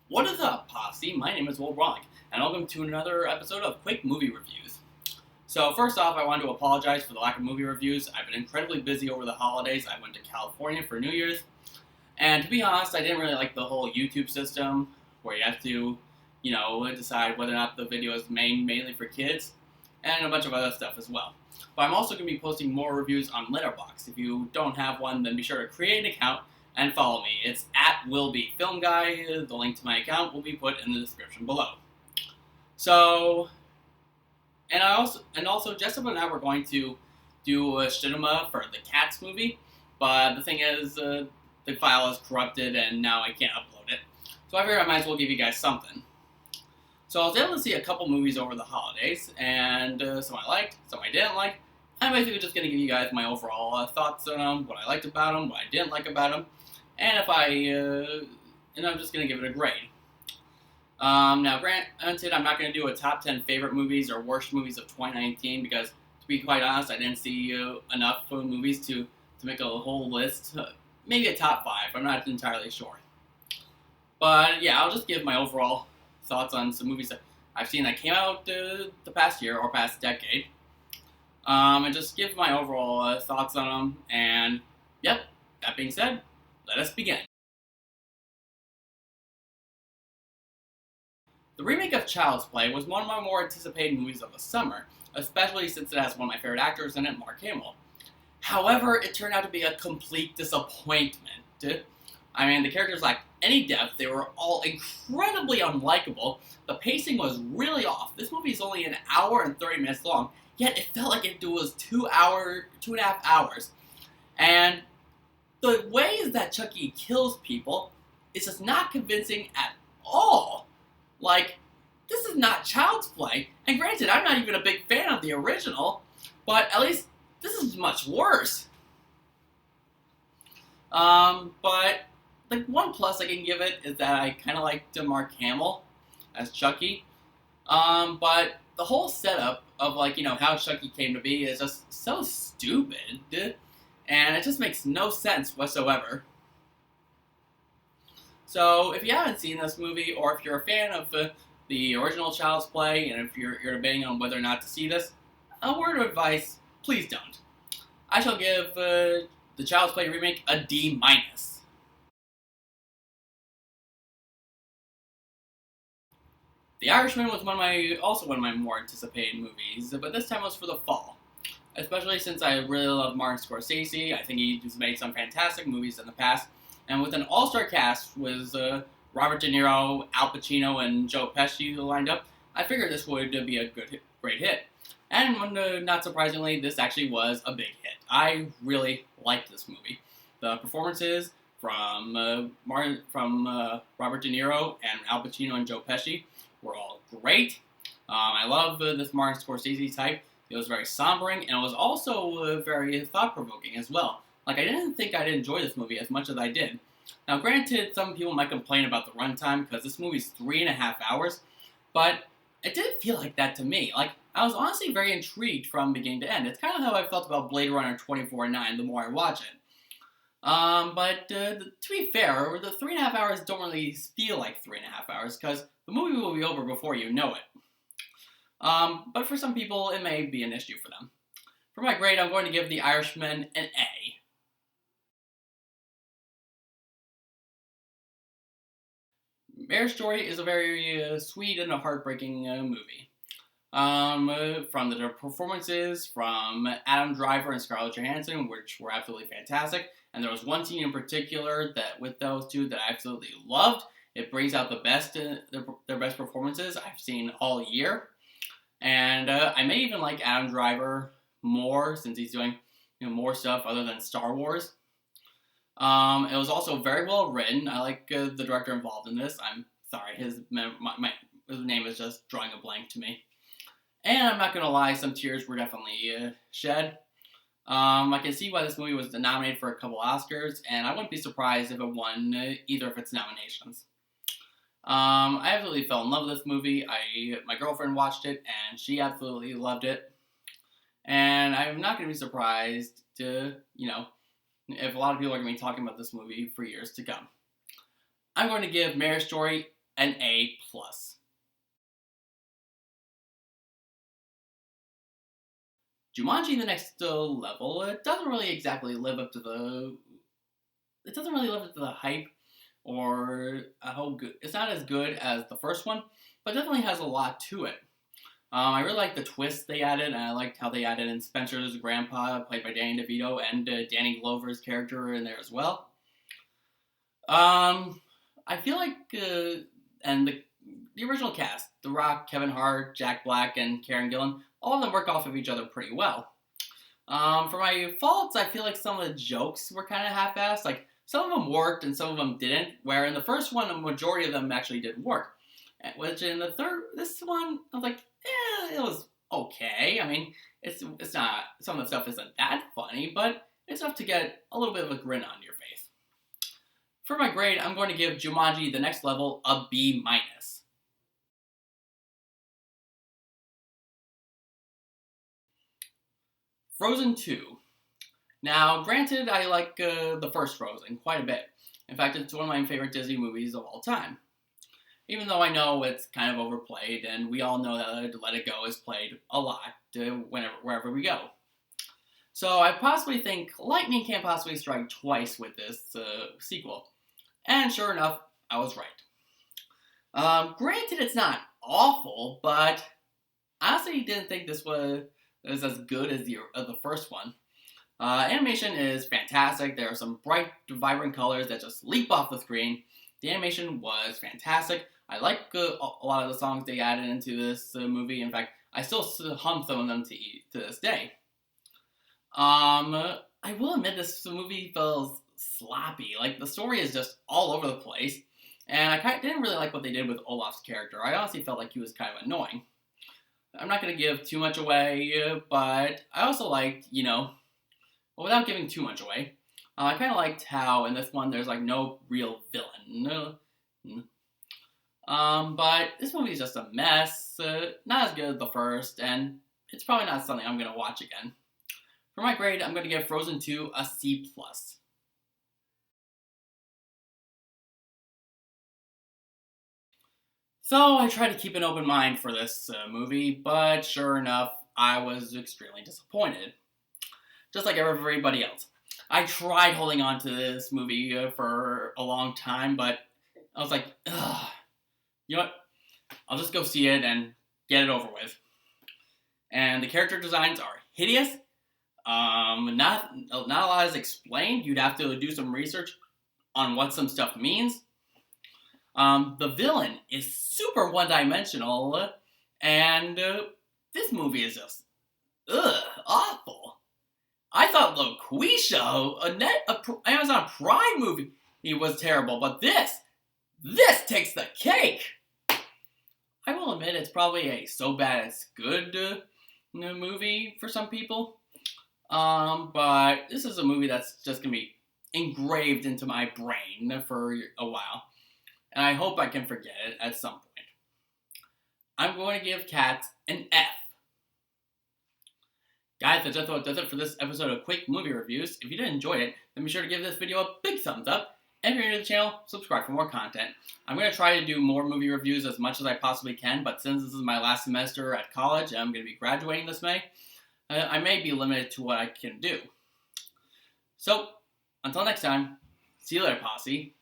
What is up, Posse? My name is Will Brolick, and welcome to another episode of Quick Movie Reviews. So, first off, I want to apologize for the lack of movie reviews. I've been incredibly busy over the holidays. I went to California for New Year's, and to be honest, I didn't really like the whole YouTube system where you have to, decide whether or not the video is mainly for kids, and a bunch of other stuff as well. But I'm also going to be posting more reviews on Letterboxd. If you don't have one, then be sure to create an account and follow me. It's at WillBeFilmGuy. The link to my account will be put in the description below. So, and also, Jessica and I were going to do a cinema for the Cats movie, but the thing is, the file is corrupted and now I can't upload it. So I figured I might as well give you guys something. So I was able to see a couple movies over the holidays, and some I liked, some I didn't like. I'm basically just going to give you guys my overall thoughts on them, what I liked about them, what I didn't like about them, and I'm just going to give it a grade. Now, granted, I'm not going to do a top 10 favorite movies or worst movies of 2019 because, to be quite honest, I didn't see enough movies to make a whole list. Maybe a top 5, I'm not entirely sure. But yeah, I'll just give my overall thoughts on some movies that I've seen that came out the past year or past decade. And just give my overall thoughts on them. And yep, that being said, let us begin. The remake of Child's Play was one of my more anticipated movies of the summer, especially since it has one of my favorite actors in it, Mark Hamill. However, it turned out to be a complete disappointment. I mean, the characters lacked any depth, they were all incredibly unlikable, the pacing was really off. This movie is only an hour and 30 minutes long, yet it felt like it was 2.5 hours. And the ways that Chucky kills people is just not convincing at all. Like, this is not Child's Play, and granted, I'm not even a big fan of the original, but at least this is much worse. But like one plus I can give it is that I kind of liked Mark Hamill as Chucky. But the whole setup of how Chucky came to be is just so stupid, and it just makes no sense whatsoever. So if you haven't seen this movie, or if you're a fan of the original Child's Play, and if you're debating on whether or not to see this, a word of advice: please don't. I shall give the Child's Play remake a D-. The Irishman was also one of my more anticipated movies, but this time was for the fall. Especially since I really love Martin Scorsese. I think he's made some fantastic movies in the past, and with an all-star cast with Robert De Niro, Al Pacino, and Joe Pesci lined up, I figured this would be a great hit. And not surprisingly, this actually was a big hit. I really liked this movie. The performances from Robert De Niro and Al Pacino and Joe Pesci were all great. I love this Martin Scorsese type. It was very sombering, and it was also very thought-provoking as well. Like, I didn't think I'd enjoy this movie as much as I did. Now, granted, some people might complain about the runtime because this movie's 3.5 hours, but it didn't feel like that to me. Like, I was honestly very intrigued from beginning to end. It's kind of how I felt about Blade Runner 2049 the more I watch it. But to be fair, the 3.5 hours don't really feel like 3.5 hours because the movie will be over before you know it. But for some people, it may be an issue for them. For my grade, I'm going to give The Irishman an A. Marriage Story is a very sweet and a heartbreaking movie. From the performances from Adam Driver and Scarlett Johansson, which were absolutely fantastic, and there was one scene in particular that with those two that I absolutely loved. It brings out the best, their best performances I've seen all year. And I may even like Adam Driver more since he's doing more stuff other than Star Wars. It was also very well written. I like the director involved in this. I'm sorry, his name is just drawing a blank to me. And I'm not going to lie, some tears were definitely shed. I can see why this movie was nominated for a couple Oscars, and I wouldn't be surprised if it won either of its nominations. I absolutely fell in love with this movie. My girlfriend watched it, and she absolutely loved it. And I'm not going to be surprised to, if a lot of people are going to be talking about this movie for years to come. I'm going to give Marriage Story an A+. Jumanji: The Next Level, it doesn't really exactly live up to the hype or how good. It's not as good as the first one, but definitely has a lot to it. I really liked the twist they added, and I liked how they added in Spencer's grandpa, played by Danny DeVito, and Danny Glover's character in there as well. I feel like, and the original cast, The Rock, Kevin Hart, Jack Black, and Karen Gillan, all of them work off of each other pretty well. For my faults, I feel like some of the jokes were kind of half-assed. Like, some of them worked and some of them didn't, where in the first one, a majority of them actually did work. Which in this one, I was like, it was okay. I mean, it's not, some of the stuff isn't that funny, but it's enough to get a little bit of a grin on your face. For my grade, I'm going to give Jumanji: The Next Level a B-. Frozen 2. Now, granted, I like the first Frozen quite a bit. In fact, it's one of my favorite Disney movies of all time. Even though I know it's kind of overplayed, and we all know that Let It Go is played a lot wherever we go. So I possibly think lightning can't possibly strike twice with this sequel. And sure enough, I was right. Granted, it's not awful, but I honestly didn't think this was as good as the first one. Animation is fantastic. There are some bright, vibrant colors that just leap off the screen. The animation was fantastic. I like a lot of the songs they added into this movie. In fact, I still hum some of them to this day. I will admit this movie feels sloppy. Like, the story is just all over the place. And I didn't really like what they did with Olaf's character. I honestly felt like he was kind of annoying. I'm not going to give too much away, but I also liked, well, without giving too much away, I kind of liked how in this one there's like no real villain. But this movie is just a mess, not as good as the first, and it's probably not something I'm going to watch again. For my grade, I'm going to give Frozen 2 a C+. So I tried to keep an open mind for this movie, but sure enough, I was extremely disappointed. Just like everybody else. I tried holding on to this movie for a long time, but I was like, ugh, you know what? I'll just go see it and get it over with. And the character designs are hideous. Not a lot is explained. You'd have to do some research on what some stuff means. The villain is super one-dimensional, and this movie is just, awful. I thought LaQuisha, Amazon Prime movie, was terrible, but this takes the cake. I will admit it's probably a so bad it's good movie for some people, but this is a movie that's just gonna be engraved into my brain for a while, and I hope I can forget it at some point. I'm going to give Cats an F. Guys, that's just what does it for this episode of Quick Movie Reviews. If you did enjoy it, then be sure to give this video a big thumbs up. And if you're new to the channel, subscribe for more content. I'm going to try to do more movie reviews as much as I possibly can, but since this is my last semester at college and I'm going to be graduating this May, I may be limited to what I can do. So, until next time, see you later, posse.